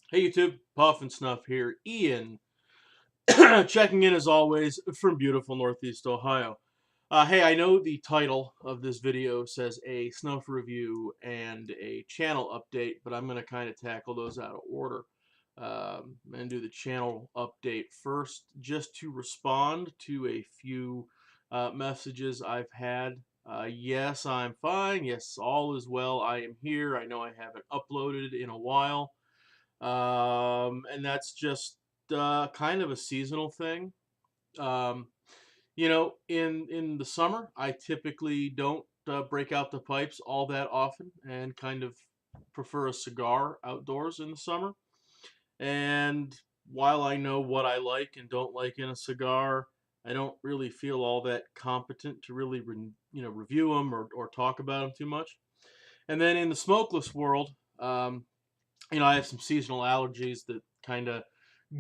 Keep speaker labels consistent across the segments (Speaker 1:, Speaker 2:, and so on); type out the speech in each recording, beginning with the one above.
Speaker 1: Hey YouTube, Puff and Snuff here. Ian, checking in as always from beautiful Northeast Ohio. Hey, I know the title of this video says a snuff review and a channel update, but I'm going to kind of tackle those out of order and do the channel update first, just to respond to a few messages I've had. Yes, I'm fine. Yes, all is well. I am here. I know I haven't uploaded in a while. And that's just kind of a seasonal thing. Um, in the summer, I typically don't break out the pipes all that often, and kind of prefer a cigar outdoors in the summer. And while I know what I like and don't like in a cigar, I don't really feel all that competent to really review them or talk about them too much. And then in the smokeless world, I have some seasonal allergies that kind of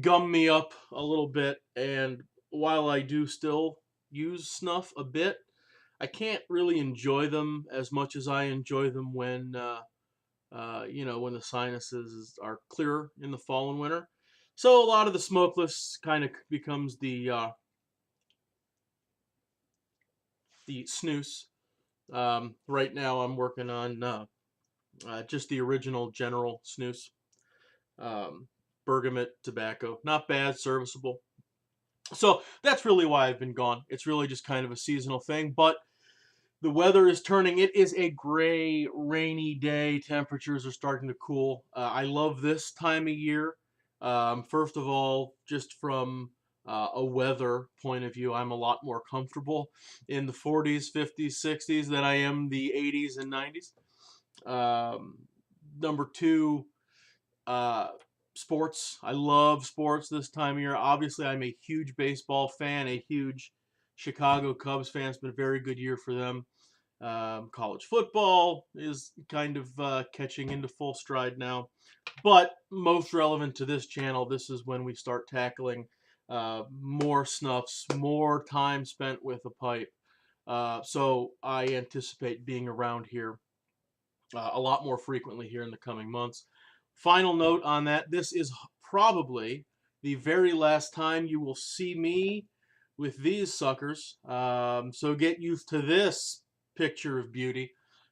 Speaker 1: gum me up a little bit. And while I do still use snuff a bit, I can't really enjoy them as much as I enjoy them when the sinuses are clearer in the fall and winter. So a lot of the smokeless kind of becomes the snus. Right now, I'm working on just the original General snus, um, bergamot tobacco. Not bad, serviceable. So that's really why I've been gone. It's really just kind of a seasonal thing, but the weather is turning. It is a gray, rainy day. Temperatures are starting to cool. I love this time of year. First of all, just from a weather point of view, I'm a lot more comfortable in the 40s, 50s, 60s than I am the 80s and 90s. Um, Number two, uh, sports. I love sports this time of year. Obviously, I'm a huge baseball fan, a huge Chicago Cubs fan. It's been a very good year for them. College football is kind of catching into full stride now. But most relevant to this channel, this is when we start tackling more snuffs, more time spent with a pipe. So I anticipate being around here a lot more frequently here in the coming months. Final note on that, this is probably the very last time you will see me with these suckers. So get used to this picture of beauty.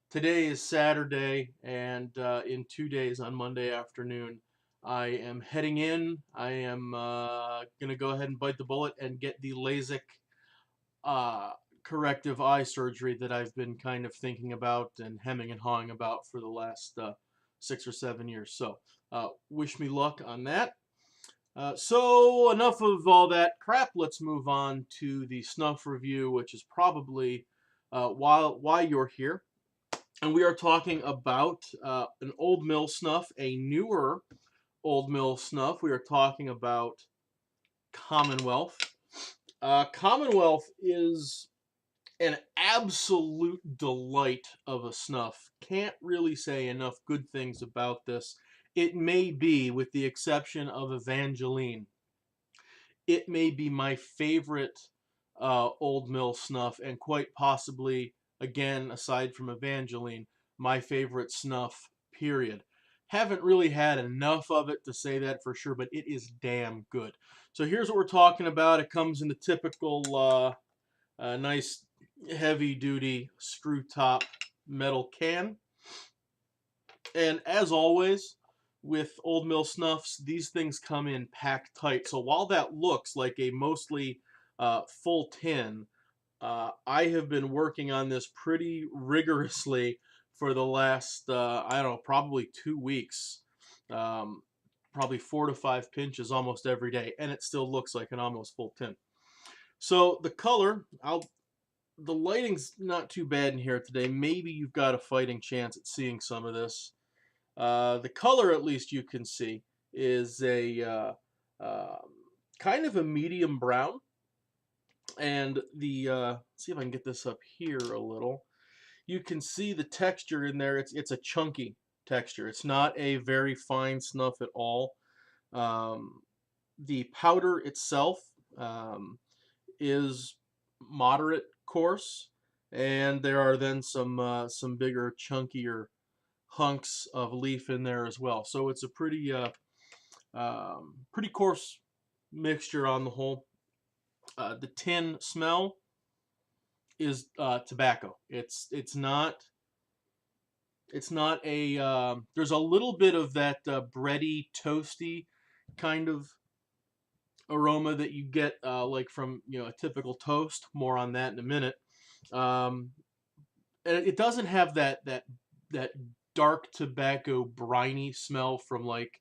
Speaker 1: Today is Saturday, and in 2 days on Monday afternoon, I am heading in. I am going to go ahead and bite the bullet and get the LASIK uh, corrective eye surgery that I've been kind of thinking about and hemming and hawing about for the last 6 or 7 years. So, wish me luck on that. So, enough of all that crap. Let's move on to the snuff review, which is probably why you're here. And we are talking about an Old Mill snuff, a newer Old Mill snuff. We are talking about Commonwealth. Commonwealth is an absolute delight of a snuff. Can't really say enough good things about this. It may be, with the exception of Evangeline, it may be my favorite Old Mill snuff, and quite possibly, again, aside from Evangeline, my favorite snuff, period. Haven't really had enough of it to say that for sure, but it is damn good. So here's what we're talking about. It comes in the typical nice heavy duty screw top metal can. And as always, with Old Mill snuffs, these things come in packed tight. So while that looks like a mostly full tin, I have been working on this pretty rigorously for the last, I don't know, probably 2 weeks. Um, Probably 4 to 5 pinches almost every day, and it still looks like an almost full tin. So the color, the lighting's not too bad in here today. Maybe you've got a fighting chance at seeing some of this. The color, at least you can see, is a kind of a medium brown. And see if I can get this up here a little. You can see the texture in there. It's a chunky texture. It's not a very fine snuff at all. Um, the powder itself is moderate coarse, and there are then some bigger, chunkier hunks of leaf in there as well. So it's a Pretty coarse mixture on the whole. The tin smell is tobacco. It's not a. There's a little bit of that bready, toasty kind of aroma that you get like from a typical toast. More on that in a minute. Um, and it doesn't have that dark tobacco briny smell from like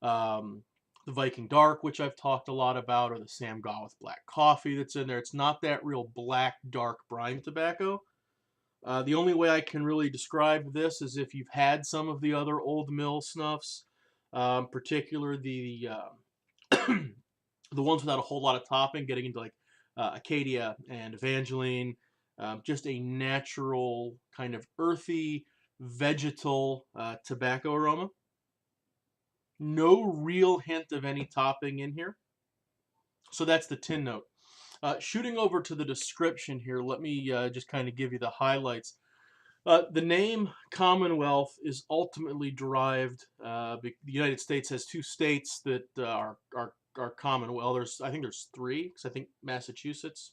Speaker 1: um, the Viking Dark, which I've talked a lot about, or the Sam Gawith Black Coffee that's in there. It's not that real black, dark brine tobacco. The only way I can really describe this is if you've had some of the other Old Mill snuffs, particularly the ones without a whole lot of topping, getting into like Acadia and Evangeline, just a natural kind of earthy, vegetal tobacco aroma. No real hint of any topping in here. So that's the tin note. Shooting over to the description here, let me just kind of give you the highlights. The name Commonwealth is ultimately derived. The United States has two states that are Commonwealth. I think there's three, because I think Massachusetts.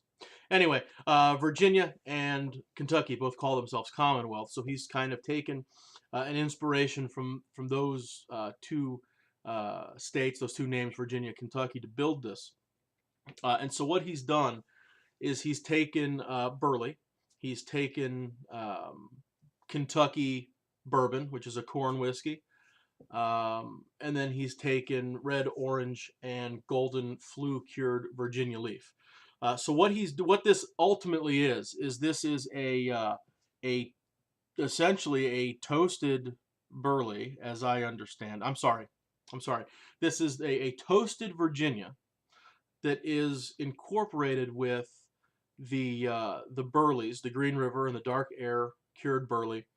Speaker 1: Anyway, Virginia and Kentucky both call themselves Commonwealth. So he's kind of taken an inspiration from those two states, those two names, Virginia, Kentucky, to build this. And so what he's done is he's taken Burley, he's taken Kentucky bourbon, which is a corn whiskey, and then he's taken red, orange, and golden flue cured Virginia leaf. So what this ultimately is this is a essentially a toasted Burley, as I understand. I'm sorry. This is a toasted Virginia that is incorporated with the burleys, the Green River and the Dark Air cured burley,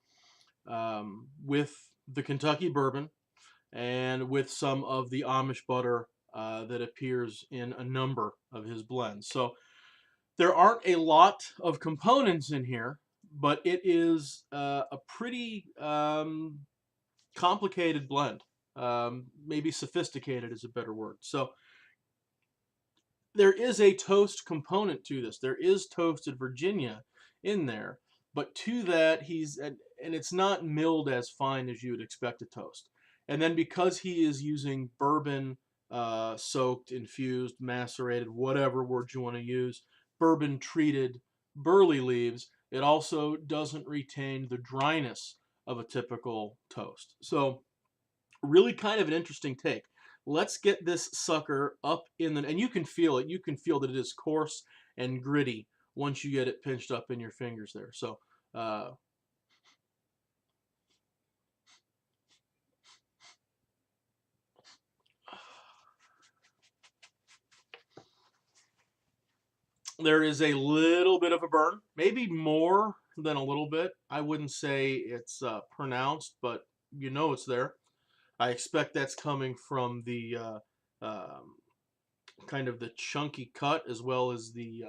Speaker 1: with the Kentucky bourbon and with some of the Amish butter that appears in a number of his blends. So there aren't a lot of components in here, but it is a pretty complicated blend. Maybe sophisticated is a better word. So there is a toast component to this. There is toasted Virginia in there, but to that and it's not milled as fine as you would expect a toast. And then because he is using bourbon soaked, infused, macerated, whatever word you want to use, bourbon treated burley leaves, it also doesn't retain the dryness of a typical toast. So really kind of an interesting take. Let's get this sucker up in the, and you can feel it. You can feel that it is coarse and gritty once you get it pinched up in your fingers there. So there is a little bit of a burn, maybe more than a little bit. I wouldn't say it's pronounced, but it's there. I expect that's coming from the kind of the chunky cut, as well as the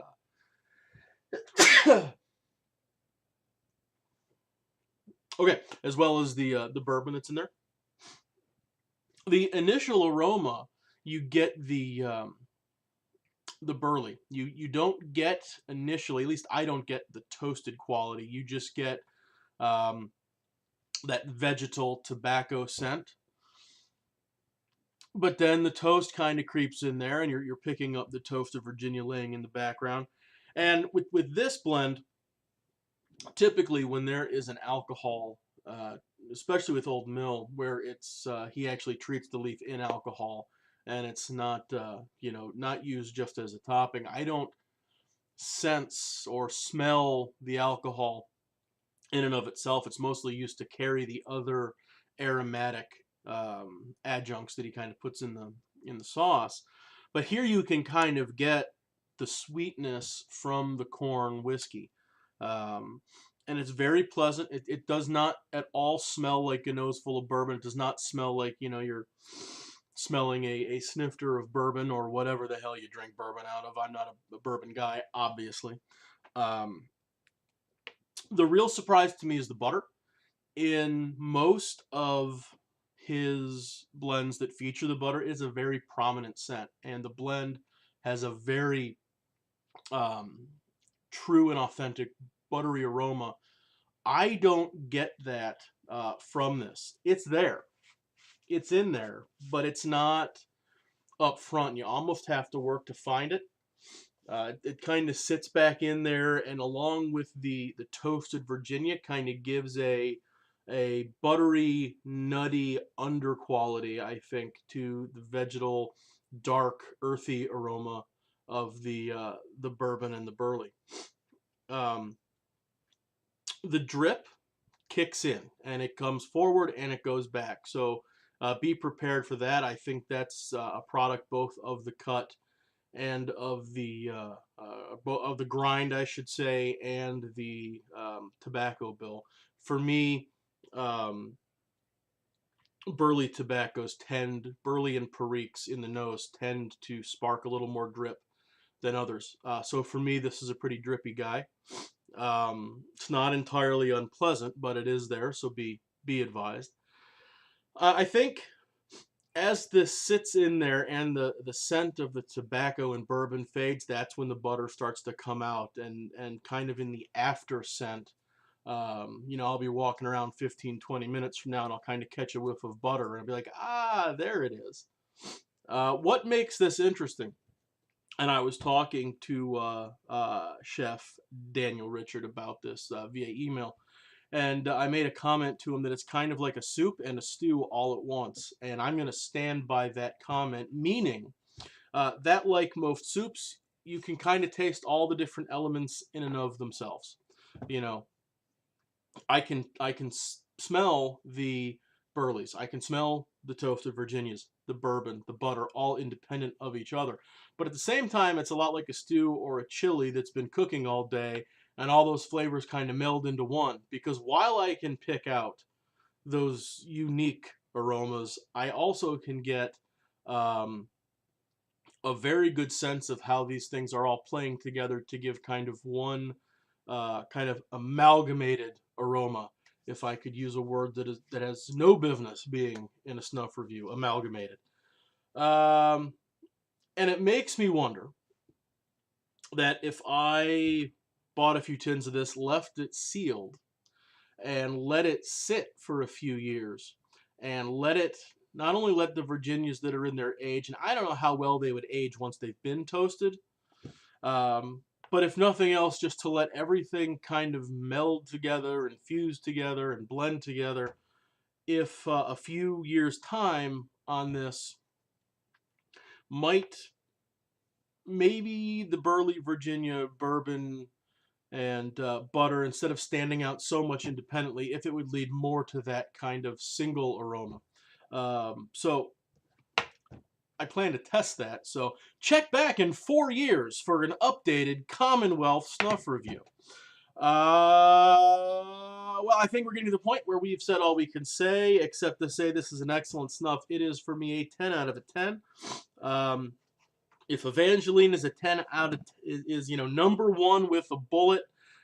Speaker 1: okay, as well as the bourbon that's in there. The initial aroma, you get the burley. You don't get initially, at least I don't get the toasted quality. You just get um, that vegetal tobacco scent. But then the toast kind of creeps in there, and you're picking up the toast of Virginia laying in the background. And with this blend, typically when there is an alcohol, especially with Old Mill, where it's he actually treats the leaf in alcohol, and it's not not used just as a topping. I don't sense or smell the alcohol in and of itself. It's mostly used to carry the other aromatic adjuncts that he kind of puts in the sauce. But here you can kind of get the sweetness from the corn whiskey. Um, and it's very pleasant. It does not at all smell like a nose full of bourbon. It does not smell like, you're smelling a snifter of bourbon or whatever the hell you drink bourbon out of. I'm not a bourbon guy, obviously. Um, the real surprise to me is the butter. In most of his blends that feature the butter is a very prominent scent, and the blend has a very um, true and authentic buttery aroma. I don't get that from this. It's there, it's in there, but it's not up front. You almost have to work to find it. It kind of sits back in there, and along with the toasted Virginia, kind of gives a buttery, nutty under quality, I think, to the vegetal, dark, earthy aroma of the bourbon and the burley. Um, the drip kicks in, and it comes forward and it goes back. So be prepared for that. I think that's a product both of the cut and of the grind, I should say, and the tobacco bill. For me, um, burley and periques in the nose tend to spark a little more drip than others. So for me, this is a pretty drippy guy. It's not entirely unpleasant, but it is there, so be advised. I think as this sits in there and the scent of the tobacco and bourbon fades, that's when the butter starts to come out, and kind of in the after scent, I'll be walking around 15-20 minutes from now and I'll kind of catch a whiff of butter and I'll be like, ah, there it is. What makes this interesting? And I was talking to Chef Daniel Richard about this via email. And I made a comment to him that it's kind of like a soup and a stew all at once. And I'm going to stand by that comment, meaning that, like most soups, you can kind of taste all the different elements in and of themselves. You know, I can smell the burleys. I can smell the toasted Virginias, the bourbon, the butter, all independent of each other. But at the same time, it's a lot like a stew or a chili that's been cooking all day, and all those flavors kind of meld into one. Because while I can pick out those unique aromas, I also can get um, a very good sense of how these things are all playing together to give kind of one kind of amalgamated aroma, if I could use a word that has no business being in a snuff review, amalgamated. Um, and it makes me wonder that if I bought a few tins of this, left it sealed, and let it sit for a few years, and not only let the Virginias that are in their age, and I don't know how well they would age once they've been toasted, um, but if nothing else, just to let everything kind of meld together and fuse together and blend together. If a few years' time on this might, maybe the Burley Virginia bourbon and butter, instead of standing out so much independently, if it would lead more to that kind of single aroma. So I plan to test that. So check back in 4 years for an updated Commonwealth snuff review. Well, I think we're getting to the point where we've said all we can say, except to say this is an excellent snuff. It is, for me, a 10 out of a 10. If Evangeline is a 10 out of is number one with a bullet,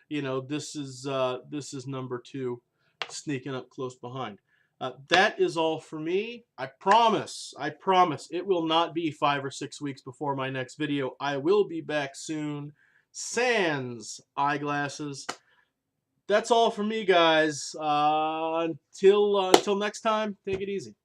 Speaker 1: this is number two, sneaking up close behind. That is all for me. I promise it will not be 5 or 6 weeks before my next video. I will be back soon. Sans eyeglasses. That's all for me, guys. Until next time, take it easy.